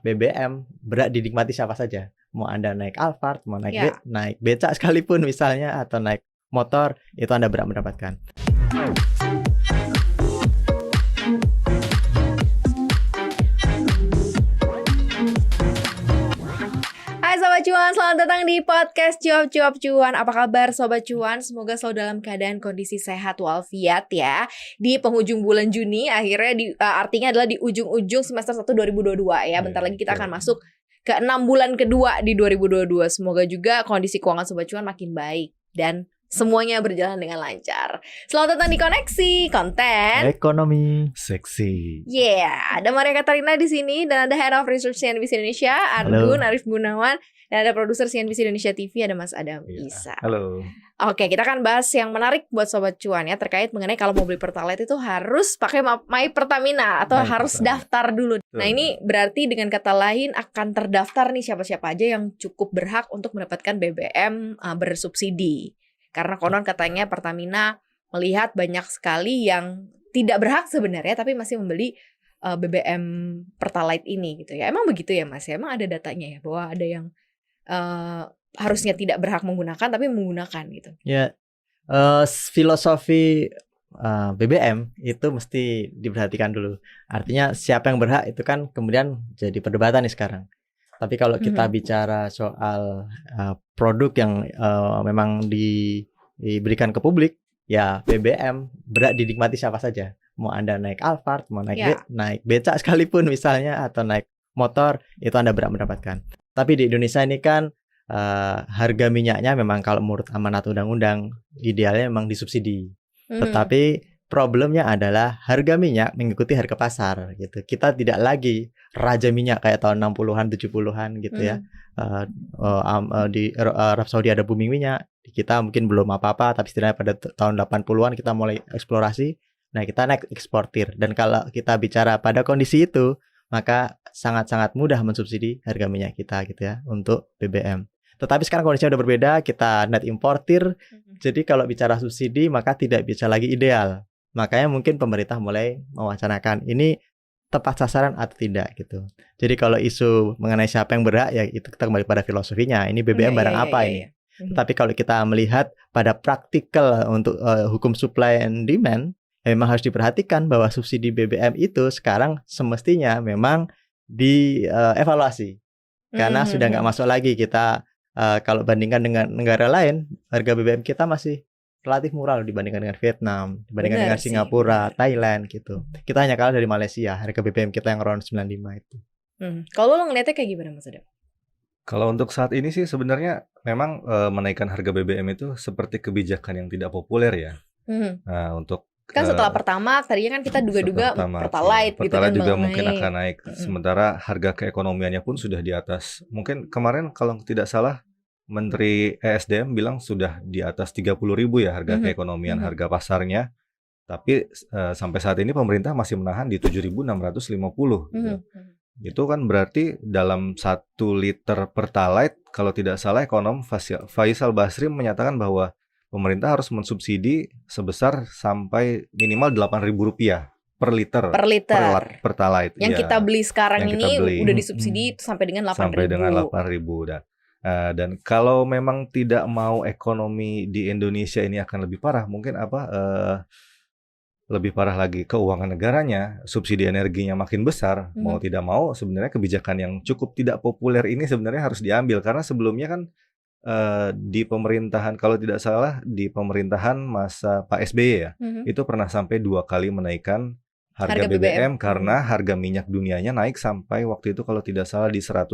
BBM berat dinikmati siapa saja. Mau Anda naik Alphard, mau naik Ya. naik becak sekalipun misalnya, atau naik motor, itu Anda berhak mendapatkan. Hai Sobat Cuan, selamat datang di podcast Cuap Cuan. Apa kabar Sobat Cuan? Semoga selalu dalam keadaan kondisi sehat walafiat ya. Di penghujung bulan Juni, akhirnya artinya adalah di ujung-ujung semester 1 2022 ya. Bentar lagi kita akan masuk ke 6 bulan kedua di 2022. Semoga juga kondisi keuangan Sobat Cuan makin baik dan semuanya berjalan dengan lancar. Selamat datang di Koneksi Konten Ekonomi seksi. Yeah, ada Maria Katarina di sini dan ada Head of Research CNBC Indonesia, Argun Arif Gunawan, dan ada produser CNBC Indonesia TV, ada Mas Adam Isa. Halo. Oke, kita akan bahas yang menarik buat Sobat Cuan ya, terkait mengenai kalau mau beli Pertalite itu harus pakai My Pertamina atau harus daftar dulu. Nah, ini berarti dengan kata lain akan terdaftar nih siapa-siapa aja yang cukup berhak untuk mendapatkan BBM bersubsidi. Karena konon katanya Pertamina melihat banyak sekali yang tidak berhak sebenarnya tapi masih membeli BBM Pertalite ini gitu ya. Emang begitu ya Mas? Emang ada datanya ya bahwa ada yang harusnya tidak berhak menggunakan tapi menggunakan gitu. Ya, filosofi BBM itu mesti diperhatikan dulu. Artinya siapa yang berhak itu kan kemudian jadi perdebatan nih sekarang. Tapi kalau kita bicara soal produk yang memang diberikan ke publik, ya BBM berat dinikmati siapa saja. Mau Anda naik Alphard, mau naik naik becak sekalipun misalnya, atau naik motor, itu Anda berhak mendapatkan. Tapi di Indonesia ini kan harga minyaknya memang kalau menurut amanat undang-undang idealnya memang disubsidi. Tetapi problemnya adalah harga minyak mengikuti harga pasar gitu. Kita tidak lagi raja minyak kayak tahun 60-an, 70-an gitu ya. Di Arab Saudi ada booming minyak. Kita mungkin belum apa-apa, tapi setidaknya pada tahun 80-an kita mulai eksplorasi. Nah, kita naik eksportir. Dan kalau kita bicara pada kondisi itu, maka sangat-sangat mudah mensubsidi harga minyak kita gitu ya untuk BBM. Tetapi sekarang kondisinya udah berbeda, kita net importir. Jadi kalau bicara subsidi maka tidak bisa lagi ideal. Makanya mungkin pemerintah mulai mewacanakan ini tepat sasaran atau tidak gitu. Jadi kalau isu mengenai siapa yang berhak, ya itu kita kembali pada filosofinya. Ini BBM barang apa ini? Tetapi kalau kita melihat pada praktikal untuk hukum supply and demand, memang harus diperhatikan bahwa subsidi BBM itu sekarang semestinya memang dievaluasi. Karena sudah nggak masuk lagi kita, kalau bandingkan dengan negara lain, harga BBM kita masih relatif murah dibandingkan dengan Vietnam, dibandingkan dengan Singapura, Thailand gitu. Kita hanya kalah dari Malaysia, harga BBM kita yang around 95 itu. Kalau lo ngeliatnya kayak gimana Mas Adam? Kalau untuk saat ini sih sebenarnya memang menaikkan harga BBM itu seperti kebijakan yang tidak populer ya. Nah, untuk kan setelah pertama tadinya kan kita duga-duga Pertalite gitu kan juga mungkin akan naik. Sementara harga keekonomiannya pun sudah di atas. Mungkin kemarin kalau tidak salah Menteri ESDM bilang sudah di atas 30.000 ya harga keekonomian, harga pasarnya. Tapi sampai saat ini pemerintah masih menahan di 7.650 gitu. Itu kan berarti dalam 1 liter Pertalite kalau tidak salah ekonom Faisal Basri menyatakan bahwa pemerintah harus mensubsidi sebesar sampai minimal Rp8.000 per liter Pertalite. Yang kita beli sekarang ini udah disubsidi sampai dengan 8.000. Sampai dengan 8.000 dan kalau memang tidak mau ekonomi di Indonesia ini akan lebih parah, mungkin lebih parah lagi keuangan negaranya, subsidi energinya makin besar, mau tidak mau sebenarnya kebijakan yang cukup tidak populer ini sebenarnya harus diambil karena sebelumnya kan di pemerintahan kalau tidak salah di pemerintahan masa Pak SBY ya, itu pernah sampai 2 kali menaikkan harga BBM karena harga minyak dunianya naik sampai waktu itu kalau tidak salah di $150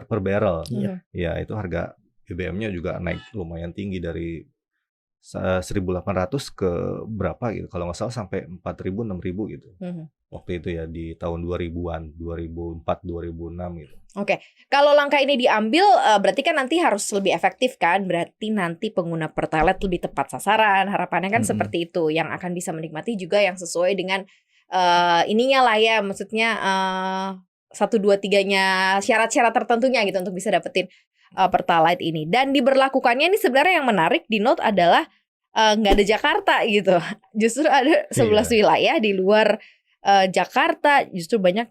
per barrel. Ya, itu harga BBM-nya juga naik lumayan tinggi dari 1.800 ke berapa gitu. Kalau nggak salah sampai 4.000, 6.000 gitu. Waktu itu ya di tahun 2000-an, 2004, 2006 gitu. Oke, kalau langkah ini diambil berarti kan nanti harus lebih efektif kan? Berarti nanti pengguna Pertalite lebih tepat sasaran. Harapannya kan seperti itu, yang akan bisa menikmati juga yang sesuai dengan ininya lah ya, maksudnya 1, 2, 3-nya syarat-syarat tertentunya gitu untuk bisa dapetin Pertalite ini. Dan diberlakukannya ini sebenarnya yang menarik di note adalah nggak ada Jakarta gitu. Justru ada 11 wilayah di luar Jakarta justru banyak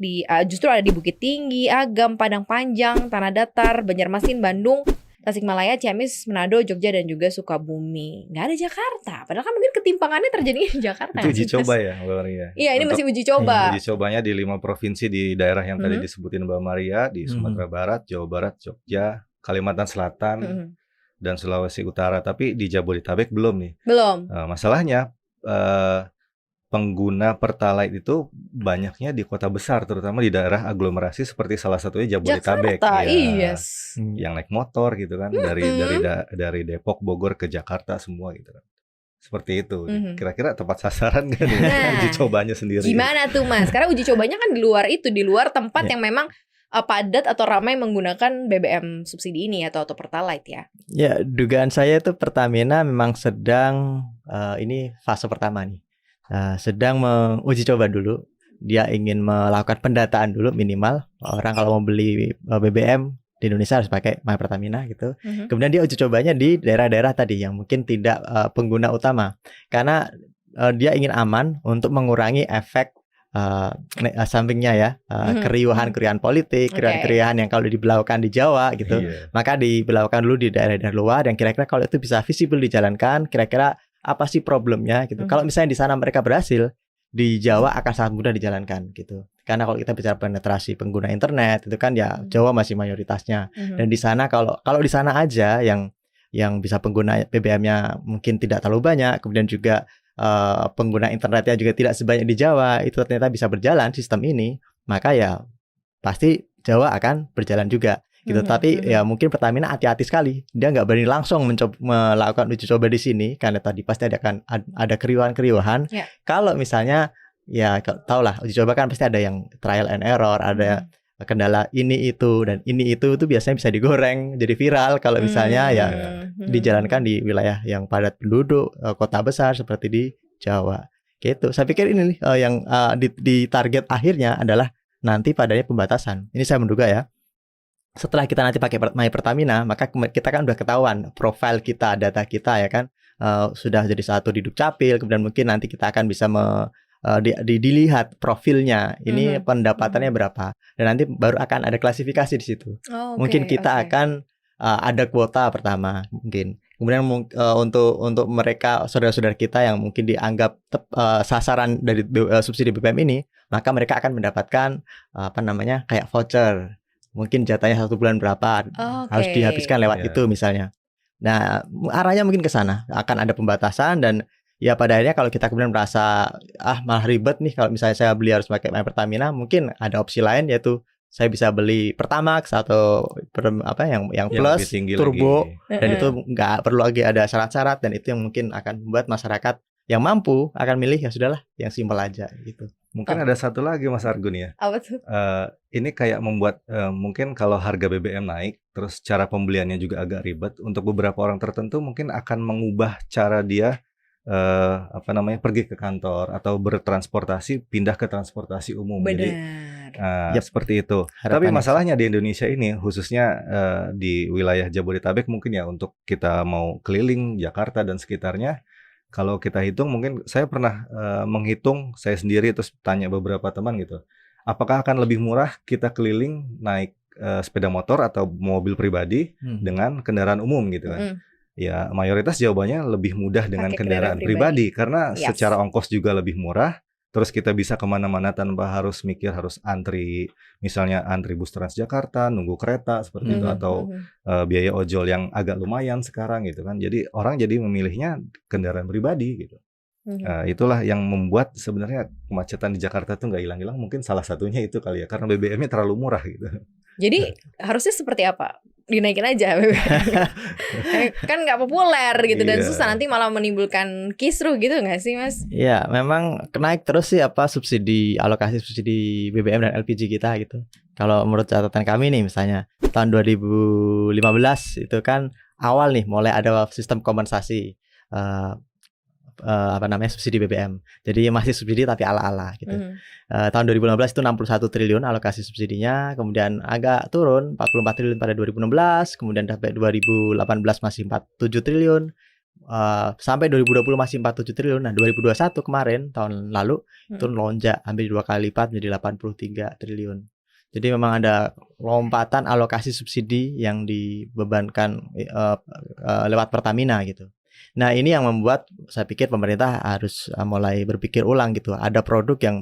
justru ada di Bukit Tinggi, Agam, Padang Panjang, Tanah Datar, Banjarmasin, Bandung, Tasikmalaya, Ciamis, Manado, Jogja dan juga Sukabumi. Nggak ada Jakarta. Padahal kan mungkin ketimpangannya terjadi di Jakarta. Itu uji coba ya Mbak Maria? Iya, ini masih uji coba. Uji cobanya di 5 provinsi di daerah yang tadi disebutin Mbak Maria, di Sumatera Barat, Jawa Barat, Jogja, Kalimantan Selatan, dan Sulawesi Utara. Tapi di Jabodetabek belum nih. Belum. Masalahnya pengguna Pertalite itu banyaknya di kota besar, terutama di daerah aglomerasi seperti salah satunya Jabodetabek. Jakarta, ya, yes. Yang naik motor gitu kan, dari Depok, Bogor ke Jakarta semua gitu kan. Seperti itu. Kira-kira tepat sasaran kan uji cobanya sendiri. Gimana tuh Mas? Karena uji cobanya kan di luar tempat yang memang padat atau ramai menggunakan BBM subsidi ini atau Pertalite ya. Ya, dugaan saya itu Pertamina memang sedang ini fase pertama nih. Sedang menguji coba dulu. Dia ingin melakukan pendataan dulu minimal. Orang kalau mau beli BBM di Indonesia harus pakai My Pertamina gitu. Kemudian dia uji cobanya di daerah-daerah tadi yang mungkin tidak pengguna utama. Karena dia ingin aman untuk mengurangi efek sampingnya ya, keriuhan politik, keriuhan yang kalau diberlakukan di Jawa gitu. Maka diberlakukan dulu di daerah-daerah luar yang kira-kira kalau itu bisa visible dijalankan, kira-kira apa sih problemnya gitu. Kalau misalnya di sana mereka berhasil, di Jawa akan sangat mudah dijalankan gitu. Karena kalau kita bicara penetrasi pengguna internet itu kan ya Jawa masih mayoritasnya. Dan di sana kalau di sana aja yang bisa pengguna BBM-nya mungkin tidak terlalu banyak, kemudian juga pengguna internetnya juga tidak sebanyak di Jawa, itu ternyata bisa berjalan sistem ini, maka ya pasti Jawa akan berjalan juga gitu. Tapi ya mungkin Pertamina hati-hati sekali, dia nggak berani langsung melakukan uji coba di sini karena tadi pasti ada keriuhan. Kalau misalnya ya tau lah uji coba kan pasti ada yang trial and error, ada kendala ini itu dan ini itu biasanya bisa digoreng jadi viral kalau misalnya ya dijalankan di wilayah yang padat penduduk, kota besar seperti di Jawa gitu. Saya pikir ini nih yang di target akhirnya adalah nanti padanya pembatasan. Ini saya menduga ya. Setelah kita nanti pakai My Pertamina, maka kita kan udah ketahuan profil kita, data kita ya kan, sudah jadi satu di Dukcapil, kemudian mungkin nanti kita akan bisa dilihat profilnya, ini pendapatannya berapa, dan nanti baru akan ada klasifikasi di situ. Mungkin kita akan ada kuota pertama mungkin. Kemudian untuk mereka saudara-saudara kita yang mungkin dianggap sasaran dari subsidi BBM ini, maka mereka akan mendapatkan kayak voucher. Mungkin jatahnya 1 bulan berapa harus dihabiskan lewat itu misalnya. Nah, arahnya mungkin ke sana. Akan ada pembatasan dan ya pada akhirnya kalau kita kemudian merasa malah ribet nih kalau misalnya saya beli harus pakai My Pertamina, mungkin ada opsi lain yaitu saya bisa beli Pertamax atau yang plus turbo dan itu nggak perlu lagi ada syarat-syarat, dan itu yang mungkin akan membuat masyarakat yang mampu akan milih ya sudahlah yang simpel aja gitu. Mungkin ada satu lagi Mas Argun ya. Apa tuh? Ini kayak membuat mungkin kalau harga BBM naik, terus cara pembeliannya juga agak ribet. Untuk beberapa orang tertentu mungkin akan mengubah cara dia pergi ke kantor atau bertransportasi, pindah ke transportasi umum. Benar. Jadi seperti itu. Tapi masalahnya di Indonesia ini, khususnya di wilayah Jabodetabek mungkin ya, untuk kita mau keliling Jakarta dan sekitarnya, kalau kita hitung, mungkin saya pernah menghitung saya sendiri terus tanya beberapa teman gitu, apakah akan lebih murah kita keliling naik sepeda motor atau mobil pribadi dengan kendaraan umum gitu kan? Ya mayoritas jawabannya lebih mudah dengan kendaraan pribadi karena secara ongkos juga lebih murah. Terus kita bisa kemana-mana tanpa harus mikir harus antri, misalnya antri bus Transjakarta, nunggu kereta seperti itu, atau biaya ojol yang agak lumayan sekarang gitu kan. Jadi orang jadi memilihnya kendaraan pribadi gitu. Itulah yang membuat sebenarnya kemacetan di Jakarta tuh nggak hilang-hilang. Mungkin salah satunya itu kali ya, karena BBM-nya terlalu murah gitu. Jadi harusnya seperti apa? Dinaikin aja kan nggak populer gitu dan susah, nanti malah menimbulkan kisruh gitu nggak sih Mas? Iya, memang naik terus sih alokasi subsidi BBM dan LPG kita gitu. Kalau menurut catatan kami nih misalnya tahun 2015 itu kan awal nih mulai ada sistem kompensasi subsidi BBM. Jadi masih subsidi tapi ala-ala gitu. Tahun 2015 itu 61 triliun alokasi subsidinya, kemudian agak turun 44 triliun pada 2016, kemudian sampai 2018 masih 47 triliun. sampai 2020 masih 47 triliun. Nah, 2021 kemarin tahun lalu itu lonjak hampir 2 kali lipat menjadi 83 triliun. Jadi memang ada lompatan alokasi subsidi yang dibebankan lewat Pertamina gitu. Nah, ini yang membuat saya pikir pemerintah harus mulai berpikir ulang gitu. Ada produk yang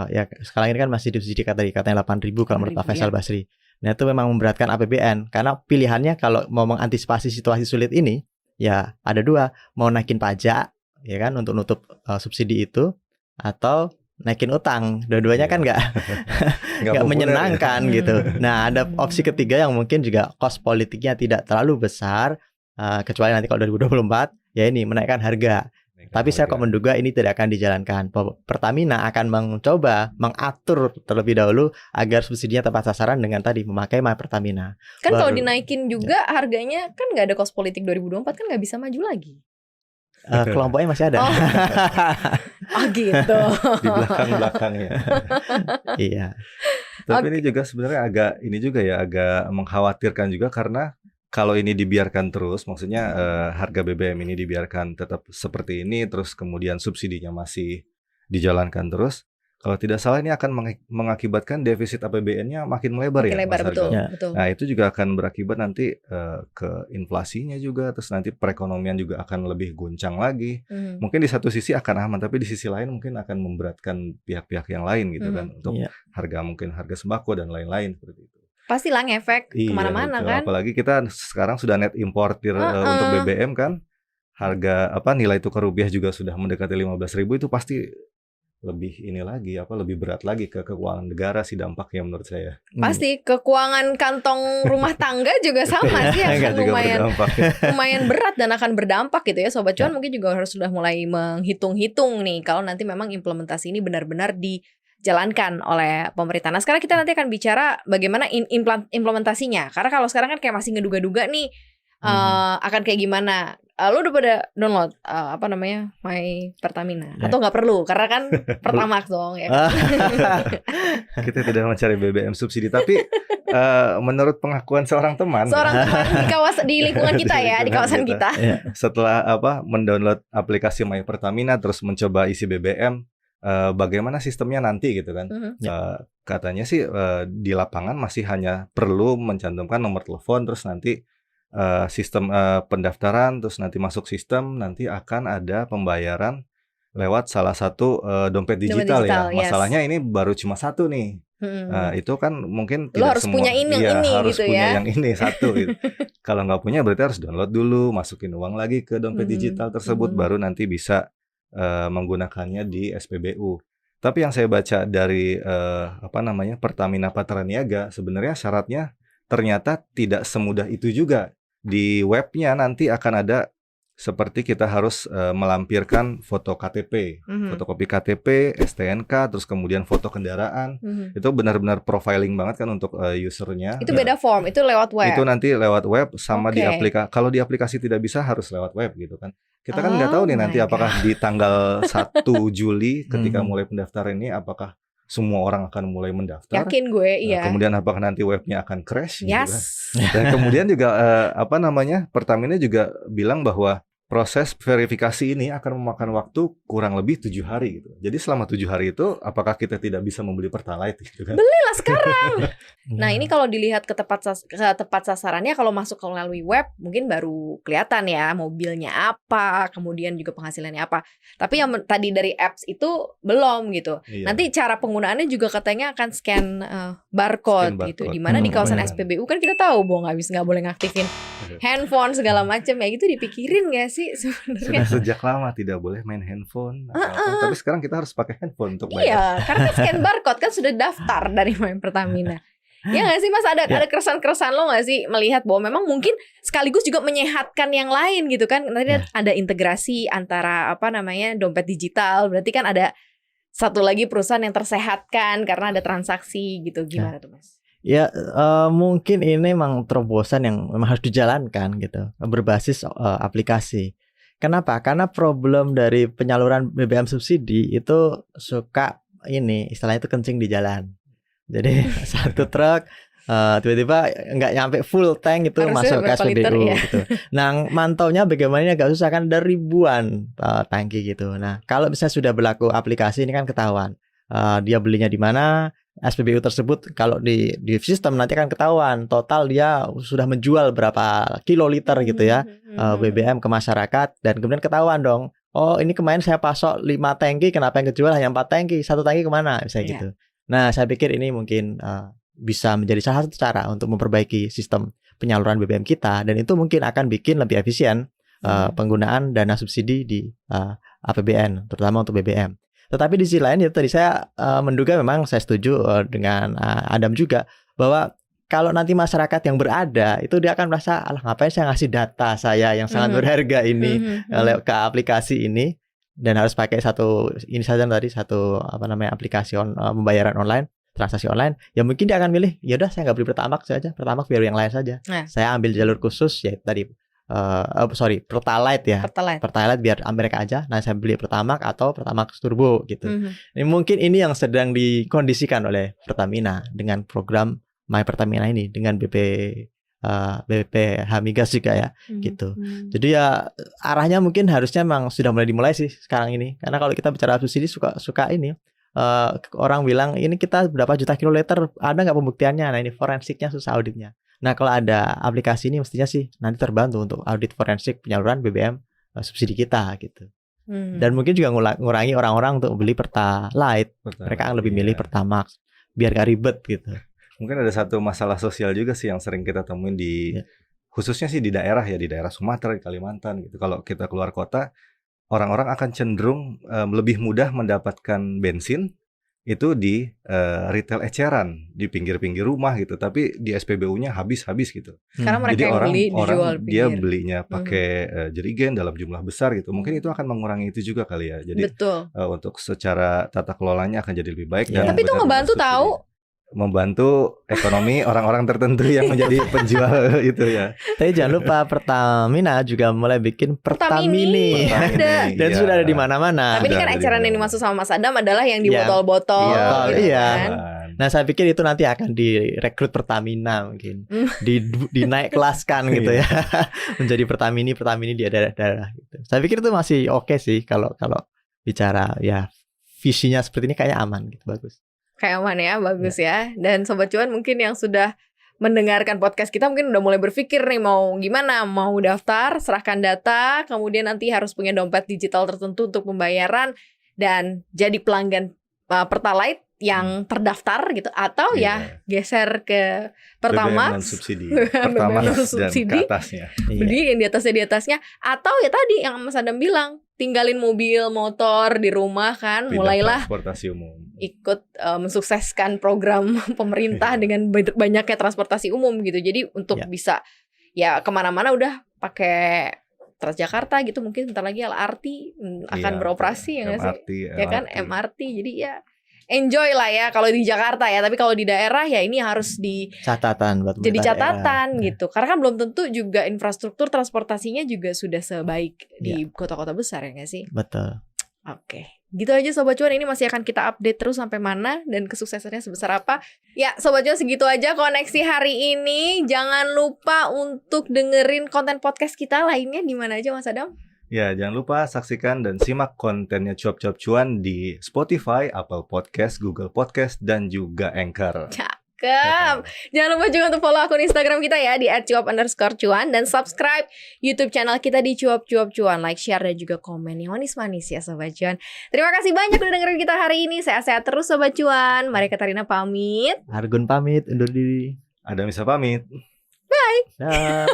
ya sekarang ini kan masih disubsidi katanya 8.000 kalau menurut Pak Faisal Basri. Nah, itu memang memberatkan APBN karena pilihannya kalau mau mengantisipasi situasi sulit ini ya ada dua, mau naikin pajak ya kan untuk nutup subsidi itu atau naikin utang. Dua-duanya kan nggak menyenangkan gitu. Nah, ada opsi ketiga yang mungkin juga cost politiknya tidak terlalu besar, kecuali nanti kalau 2024 ya ini menaikkan harga. Tapi saya kok menduga ini tidak akan dijalankan. Pertamina akan mencoba mengatur terlebih dahulu agar subsidinya tepat sasaran dengan tadi memakai My Pertamina. Kan kalau dinaikin juga harganya kan nggak ada cost politik 2024 kan nggak bisa maju lagi. Kelompoknya masih ada. Oh gitu. Di belakang-belakangnya. Iya. Tapi ini juga sebenarnya agak mengkhawatirkan juga karena kalau ini dibiarkan terus, maksudnya harga BBM ini dibiarkan tetap seperti ini, terus kemudian subsidinya masih dijalankan terus, kalau tidak salah ini akan mengakibatkan defisit APBN-nya makin melebar ya, Mas betul, Arga. betul. Nah, itu juga akan berakibat nanti ke inflasinya juga, terus nanti perekonomian juga akan lebih guncang lagi. Mungkin di satu sisi akan aman, tapi di sisi lain mungkin akan memberatkan pihak-pihak yang lain gitu kan, untuk harga sembako dan lain-lain seperti itu. Pastilah ngefek kemana-mana kan. Apalagi kita sekarang sudah net importir untuk BBM kan. Harga nilai tukar rupiah juga sudah mendekati 15.000, itu pasti lebih lebih berat lagi ke keuangan negara sih dampaknya menurut saya. Pasti ke keuangan kantong rumah tangga juga sama sih, akan lumayan berat dan akan berdampak gitu ya. Sobat Cuan mungkin juga harus sudah mulai menghitung-hitung nih kalau nanti memang implementasi ini benar-benar dijalankan oleh pemerintah. Nah, sekarang kita nanti akan bicara bagaimana implementasinya. Karena kalau sekarang kan kayak masih ngeduga-duga nih akan kayak gimana. Lu udah pada download My Pertamina atau nggak perlu karena kan Pertamax dong ya kan? Kita tidak mencari BBM subsidi, tapi menurut pengakuan seorang teman di lingkungan kita ya, di kawasan kita. Setelah mendownload aplikasi My Pertamina terus mencoba isi BBM, bagaimana sistemnya nanti gitu kan. Katanya sih di lapangan masih hanya perlu mencantumkan nomor telepon, terus nanti sistem pendaftaran, terus nanti masuk sistem, nanti akan ada pembayaran lewat salah satu dompet digital ya. Masalahnya ini baru cuma satu nih. Itu kan mungkin lo harus semua, punya ini harus gitu punya ya. yang ini satu gitu. Kalau nggak punya berarti harus download dulu, masukin uang lagi ke dompet digital tersebut, baru nanti bisa menggunakannya di SPBU. Tapi yang saya baca dari Pertamina Patraniaga, sebenarnya syaratnya ternyata tidak semudah itu juga. Di webnya nanti akan ada seperti kita harus melampirkan foto KTP, fotokopi KTP, STNK, terus kemudian foto kendaraan. Itu benar-benar profiling banget kan untuk usernya. Itu beda form, itu lewat web. Itu nanti lewat web sama di aplikasi. Kalau di aplikasi tidak bisa, harus lewat web gitu kan. Kita kan nggak tahu nih nanti apakah di tanggal 1 Juli ketika mulai pendaftaran ini apakah semua orang akan mulai mendaftar. Yakin gue, iya. Kemudian apakah nanti webnya akan crash? Yes. Gitu kan? Dan kemudian juga Pertamina juga bilang bahwa proses verifikasi ini akan memakan waktu kurang lebih 7 hari gitu. Jadi selama 7 hari itu apakah kita tidak bisa membeli Pertalite gitu kan? Belilah sekarang. Nah, ini kalau dilihat ke tepat sasarannya, kalau masuk melalui web mungkin baru kelihatan ya mobilnya apa, kemudian juga penghasilannya apa. Tapi yang tadi dari apps itu belum gitu. Iya. Nanti cara penggunaannya juga katanya akan scan barcode gitu. Dimana di kawasan SPBU kan kita tahu bahwa nggak boleh ngaktifin handphone segala macam ya, gitu dipikirin gak sih sebenarnya? Sudah sejak lama tidak boleh main handphone. Tapi sekarang kita harus pakai handphone untuk bayar. Iya, karena scan barcode kan sudah daftar dari My Pertamina. Ya nggak sih Mas, ada keresahan-keresahan lo nggak sih melihat bahwa memang mungkin sekaligus juga menyehatkan yang lain gitu kan? Nanti ada integrasi antara dompet digital, berarti kan ada satu lagi perusahaan yang tersehatkan karena ada transaksi gitu. Gimana tuh Mas? Ya mungkin ini memang terobosan yang memang harus dijalankan gitu, berbasis aplikasi. Kenapa? Karena problem dari penyaluran BBM subsidi itu suka istilahnya itu kencing di jalan. Jadi satu truk tiba-tiba nggak nyampe full tank itu Harusnya masuk ke berapa liter, SPBU ya? gitu. Nah, mantaunya bagaimana agak susah kan, ada ribuan tangki gitu. Nah, kalau misalnya sudah berlaku aplikasi ini kan ketahuan dia belinya di mana, SPBU tersebut kalau di sistem nanti akan ketahuan total dia sudah menjual berapa kiloliter gitu ya BBM ke masyarakat, dan kemudian ketahuan dong. Oh, ini kemarin saya pasok 5 tangki, kenapa yang kejual hanya 4 tangki? 1 tangki kemana? Misalnya gitu. Nah, saya pikir ini mungkin bisa menjadi salah satu cara untuk memperbaiki sistem penyaluran BBM kita, dan itu mungkin akan bikin lebih efisien penggunaan dana subsidi di APBN, terutama untuk BBM. Tetapi di sisi lain ya tadi saya menduga, memang saya setuju dengan Adam juga, bahwa kalau nanti masyarakat yang berada itu dia akan merasa, alah ngapain saya ngasih data saya yang sangat berharga ini ke aplikasi ini, dan harus pakai satu ini saja tadi, satu aplikasi pembayaran online, transaksi online. Ya mungkin dia akan milih, ya udah saya nggak beli Pertamax saja, Pertamax biar yang lain saja. Saya ambil jalur khusus ya tadi Pertalite ya. Pertalite biar mereka aja. Nah, saya beli Pertamax atau Pertamax Turbo gitu. Mungkin ini yang sedang dikondisikan oleh Pertamina dengan program My Pertamina ini, dengan BPH Migas juga ya gitu. Jadi ya arahnya mungkin harusnya memang sudah dimulai sih sekarang ini. Karena kalau kita bicara subsidi suka ini orang bilang ini kita berapa juta kiloliter, ada nggak pembuktiannya? Nah, ini forensiknya susah auditnya. Nah, kalau ada aplikasi ini mestinya sih nanti terbantu untuk audit forensik penyaluran BBM subsidi kita gitu. Dan mungkin juga ngurangi orang-orang untuk beli Pertalite. Mereka akan lebih milih Pertamax biar gak ribet gitu. Mungkin ada satu masalah sosial juga sih yang sering kita temuin di khususnya sih di daerah ya, di daerah Sumatera, di Kalimantan gitu. Kalau kita keluar kota, orang-orang akan cenderung lebih mudah mendapatkan bensin itu di retail eceran di pinggir-pinggir rumah gitu, tapi di SPBU-nya habis-habis gitu. Karena mereka jadi yang orang dijual dia belinya pakai jerigen dalam jumlah besar gitu. Mungkin itu akan mengurangi itu juga kali ya. Jadi untuk secara tata kelolanya akan jadi lebih baik. Dan tapi itu ngebantu tahu. Membantu ekonomi orang-orang tertentu yang menjadi penjual itu ya. Tapi jangan lupa Pertamina juga mulai bikin Pertamini. Dan sudah ada di mana-mana. Tapi ini kan eceran yang dimaksud sama Mas Adam adalah yang di botol-botol gitu kan. Nah, saya pikir itu nanti akan direkrut Pertamina mungkin. Dinaik kelaskan gitu ya. Menjadi Pertamini di daerah-daerah gitu. Saya pikir itu masih oke sih kalau bicara ya visinya seperti ini, kayaknya aman gitu, bagus. Kayak aman ya, bagus ya. Dan Sobat Cuan mungkin yang sudah mendengarkan podcast kita mungkin udah mulai berpikir nih mau gimana, mau daftar, serahkan data, kemudian nanti harus punya dompet digital tertentu untuk pembayaran dan jadi pelanggan Pertalite yang terdaftar gitu, atau ya geser ke Pertamax, BBM subsidi, Pertamax dan ke atasnya. Beli yang di atasnya, atau ya tadi yang Mas Adam bilang, tinggalin mobil, motor di rumah kan, mulailah transportasi umum. Ikut mensukseskan program pemerintah dengan banyaknya transportasi umum gitu. Jadi untuk bisa ya kemana-mana udah pakai Transjakarta gitu, mungkin bentar lagi LRT akan beroperasi ya nggak sih? Ya kan MRT. Jadi ya enjoy lah ya kalau di Jakarta ya. Tapi kalau di daerah ya ini harus catatan buat jadi catatan gitu. Karena kan belum tentu juga infrastruktur transportasinya juga sudah sebaik di kota-kota besar ya nggak sih? Betul. Oke, gitu aja Sobat Cuan, ini masih akan kita update terus sampai mana dan kesuksesannya sebesar apa. Ya Sobat Cuan, segitu aja koneksi hari ini. Jangan lupa untuk dengerin konten podcast kita lainnya di mana aja Mas Adam? Ya, jangan lupa saksikan dan simak kontennya Cuap-Cuap Cuan di Spotify, Apple Podcast, Google Podcast, dan juga Anchor. Jangan lupa juga untuk follow akun Instagram kita ya di @cuap_cuan dan subscribe YouTube channel kita di Cuap-Cuap Cuan. Like, share, dan juga komen yang manis-manis ya Sobat Cuan. Terima kasih banyak udah dengerin kita hari ini. Sehat-sehat terus Sobat Cuan. Mari Katarina pamit. Argun pamit, undur diri. Adam Isa pamit. Bye. Dah.